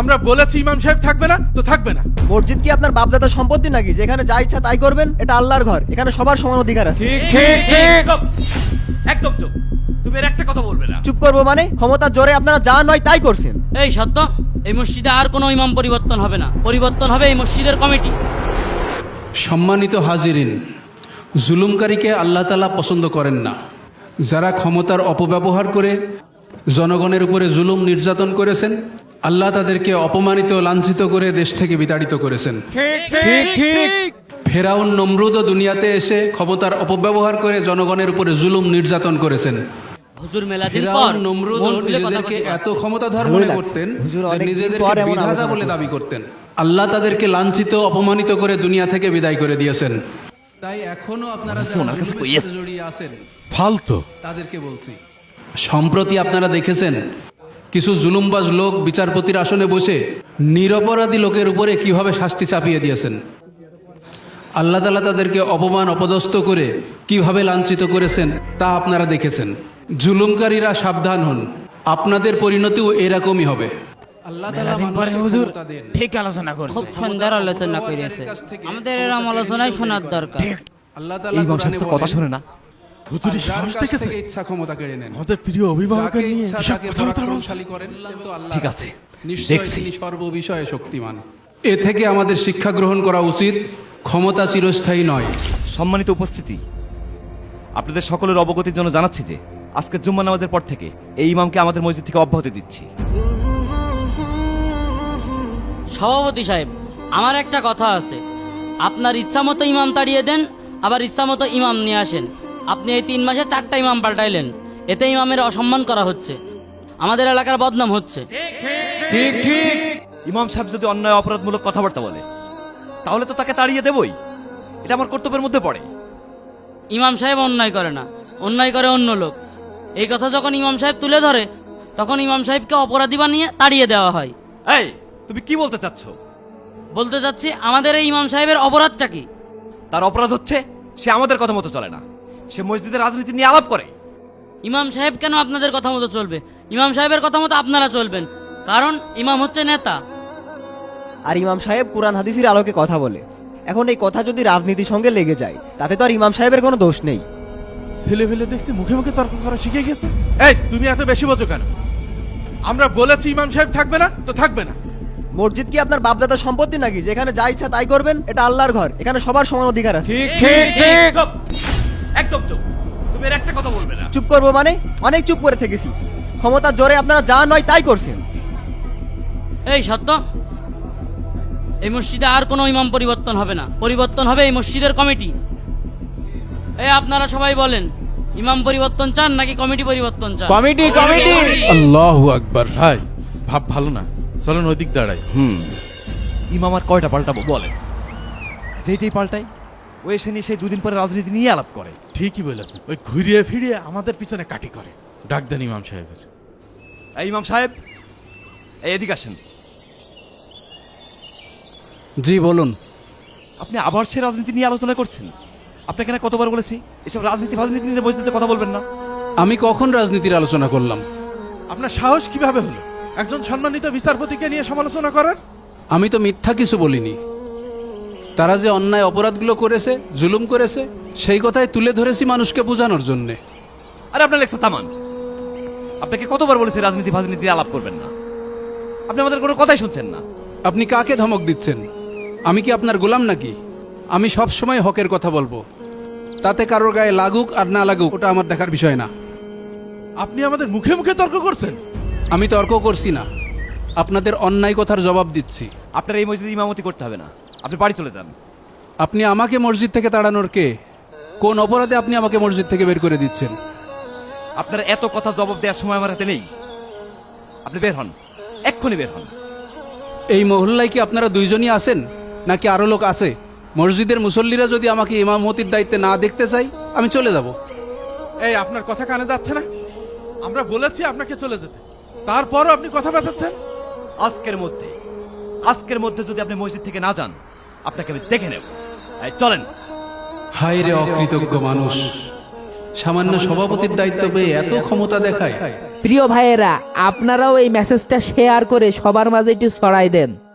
আমরা বলেছি ইমাম সাহেব থাকবে না তো থাকবে না। মসজিদ কি আপনার বাপদাদার সম্পত্তি নাকি যেখানে যা ইচ্ছা তাই করবেন? এটা আল্লাহর ঘর, এখানে সবার সমান অধিকার আছে। চুপ, একদম চুপ। তুমি এর একটা কথা বলবে না। চুপ করবো মানে? ক্ষমতার জোরে আপনারা যা নয় তাই করছেন। এই সত্য, এই মসজিদে আর কোনো ইমাম পরিবর্তন হবে না, পরিবর্তন হবে এই মসজিদের কমিটি। সম্মানিত হাজিরিন, জুলুমকারীকে আল্লাহ তাআলা পছন্দ করেন না। যারা ক্ষমতার অপব্যবহার করে জনগণের উপরে জুলুম নির্যাতন করেছেন, আল্লাহ তাদেরকে অপমানিত লাঞ্ছিত করে দেশ থেকে বিতাড়িত করেছেন। ফেরাউন নমরুদও দুনিয়াতে এসে ক্ষমতার অপব্যবহার করে জনগণের উপরে জুলুম নির্যাতন করেছেন। হুজুর মেলাদিন পর ফেরাউন নমরুদও মন খুলে কথা নিজেদেরকে বলতে এত পারছে। ক্ষমতাধর ভালো মনে লাগছে। করতেন হুজুর যে অনেকদিন নিজেদেরকে পর এমন বিধাতা আলোচনা বলে করছেন। দাবি করতেন। আল্লাহ তাদেরকে লাঞ্ছিত অপমানিত করে দুনিয়া থেকে বিদায় করে দিয়েছেন। তাই এখনো আপনারা যারা জুলুমের সাথে জড়িয়ে আছেন ফালতু তাদেরকে বলছি, সম্প্রতি আপনারা দেখেছেন কিছু জুলুমবাজ লোক বিচারপতির আসনে বসে নিরপরাধী লোকের উপরে কিভাবে শাস্তি চাপিয়ে দিয়েছেন। আল্লাহ তাআলা তাদেরকে অপমান অপদস্থ করে কিভাবে লাঞ্ছিত করেছেন তা আপনারা দেখেছেন। জুলুমকারীরা সাবধান হন, আপনাদের পরিণতিও এরকমই হবে। আল্লাহ তাআলা মানুষকে ক্ষমতা দেন। ঠিক আলোচনা করছে। খুব সুন্দর আলোচনা করেছে, আমাদের এরম আলোচনায় শোনার দরকার। আল্লাহ তাআলা কোরআনে কথা বলেন, শুনে না। হুজুরি যার সাহস কাছ দেখেছে থেকে ইচ্ছা ক্ষমতা কেড়ে নেন, আমাদের প্রিয় অভিভাবকের যাকে নিয়ে ইচ্ছা এসব তাকে কথাবার্তা বলছে। পরাক্রমশালী করেন, কিন্তু আল্লাহ ঠিক আছে, নিশ্চয়ই দেখছি। তিনি সর্ববিষয়ে শক্তিমান। এ থেকে আমাদের শিক্ষা গ্রহণ করা উচিত, ক্ষমতা চিরস্থায়ী নয়। সম্মানিত উপস্থিতি, আপনাদের সকলের অবগতির জন্য জানাচ্ছি যে আজকের জুম্মা নামাজের পর থেকে এই ইমামকে আমাদের মসজিদ থেকে অব্যাহতি দিচ্ছি। সভাপতি সাহেব, আমার একটা কথা আছে, আপনার ইচ্ছা মতো ইমাম তাড়িয়ে দেন, আবার ইচ্ছা মতো ইমাম নিয়ে আসেন। আপনি এই 3 মাসে 4টা ইমাম পাল্টাইলেন, এতে ইমামের অসম্মান করা হচ্ছে, আমাদের এলাকার বদনাম হচ্ছে। ঠিক ঠিক। ইমাম সাহেব যদি অন্যায় অপরাধমূলক কথাবার্তা বলে তাহলে তো তাকে তাড়িয়ে দেবই, এটা আমার কর্তব্যের মধ্যে পড়ে। ইমাম সাহেব অন্যায় করে না, অন্যায় করে অন্য লোক। এই কথা যখন ইমাম সাহেব তুলে ধরে তখন ইমাম সাহেবকে অপরাধী বানিয়ে তাড়িয়ে দেওয়া হয়। এই, তুমি কি বলতে চাচ্ছ? বলতে চাচ্ছি, আমাদের এই ইমাম সাহেবের অপরাধটা কি? তার অপরাধ হচ্ছে সে আমাদের কথা মতো চলে না, সে মসজিদের রাজনীতি নিয়ে আলাপ করে। ইমাম সাহেব কেন আপনাদের কথা মতো চলবে? ইমাম সাহেবের কথা মতো আপনারা চলবেন, কারণ ইমাম হচ্ছে নেতা। আর ইমাম সাহেব কোরআন হাদিসের আলোকে কথা বলে। এখন এই কথা যদি রাজনীতির সঙ্গে লেগে যায় তাতে তো আর ইমাম সাহেবের কোনো দোষ নেই। ছেলে ফেলে দেখছি মুখে মুখে তর্ক করা শিখে গেছে। এই তুমি এত বেশি বোঝো কেন? আমরা বলেছি ইমাম সাহেব থাকবে না তো থাকবে না। মসজিদ কি আপনার বাপদাদার সম্পত্তি নাকি যেখানে যা ইচ্ছা তাই করবেন? এটা আল্লাহর ঘর, এখানে সবার সমান অধিকার আছে। চুপ, একদম চুপ। তুমি এর একটা কথা বলবে না। চুপ করবো মানে? অনেক চুপ করে থেকেছি। ক্ষমতার জোরে আপনারা যা নয় তাই করছেন। এই সত্য, এই মসজিদে আর কোনো ইমাম পরিবর্তন হবে না, পরিবর্তন হবে এই মসজিদের কমিটি। এই আপনারা সবাই বলেন, ইমাম পরিবর্তন চান নাকি কমিটি পরিবর্তন চান? কমিটি। আল্লাহু আকবার। ভাই ভাব ভালো না, চলেন ওইদিক দাঁড়াই। ইমাম আর কয়টা পাল্টাবো বলেন? যেটাই পাল্টাই ও এসে নিয়ে সেই 2 দিন পরে রাজনীতি নিয়ে আলাপ করে। ঠিকই বলেছেন, ওই ঘুরিয়ে ফিরিয়ে আমাদের পিছনে কাটি করে। ডাক দেন ইমাম সাহেবের। এই ইমাম সাহেব, এই এদিকে আসেন। জি বলুন। আপনি আবার সে রাজনীতি নিয়ে আলোচনা করছেন? আপনাকে না কতবার বলেছি এসব রাজনীতি নিয়ে মসজিদে কথা বলবেন না। আমি কখন রাজনীতির আলোচনা করলাম? আপনার সাহস কিভাবে হলো একজন সম্মানিত বিচারপতিকে নিয়ে সমালোচনা করার? আমি তো মিথ্যা কিছু বলিনি। তারা যে অন্যায় অপরাধগুলো করেছে, জুলুম করেছে, সেই কথাই তুলে ধরেছি মানুষকে বোঝানোর জন্যে। আরে আপনার লেখা থামান। আপনাকে কতবার বলেছি রাজনীতি নিয়ে আলাপ করবেন না, আপনি আমাদের কোনো কথাই শুনছেন না। আপনি কাকে ধমক দিচ্ছেন? আমি কি আপনার গোলাম নাকি? আমি সব সময় হকের কথা বলবো, তাতে কারোর গায়ে লাগুক আর না লাগুক ওটা আমার দেখার বিষয় না। আপনি আমাদের মুখে মুখে তর্ক করছেন। আমি তর্ক করছি না, আপনাদের অন্যায় কথার জবাব দিচ্ছি। আপনার এই মসজিদে ইমামতি করতে হবে না, আপনি বাড়ি চলে যান। আপনি আমাকে মসজিদ থেকে তাড়ানোর কে? কোন অপরাধে আপনি আমাকে মসজিদ থেকে বের করে দিচ্ছেন? আপনার এত কথা জবাব দেওয়ার সময় আমার হাতে নেই। আপনি বের হন, এক্ষুনি বের হন। এই মহল্লায় কি আপনারা দুইজনই আছেন নাকি আরো লোক আছে? মসজিদের মুসল্লিরা যদি আমাকে ইমামতির দায়িত্বে না দেখতে চাই আমি চলে যাব। এই আপনার কথা কানে যাচ্ছে না? আমরা বলেছি আপনাকে চলে যেতে, তারপরও আপনি কথা বাঁচাচ্ছেন। আজকের মধ্যে যদি আপনি মসজিদ থেকে না যান আপনাকে আমি দেখে নেব। এই চলেন। হায় রে অকৃতজ্ঞ মানুষ, সামান্য সভাপতির দায়িত্ব পেয়ে এত ক্ষমতা দেখায়। প্রিয় ভাইয়েরা, আপনারাও এই মেসেজটা শেয়ার করে সবার মাঝে একটু ছড়াই দেন।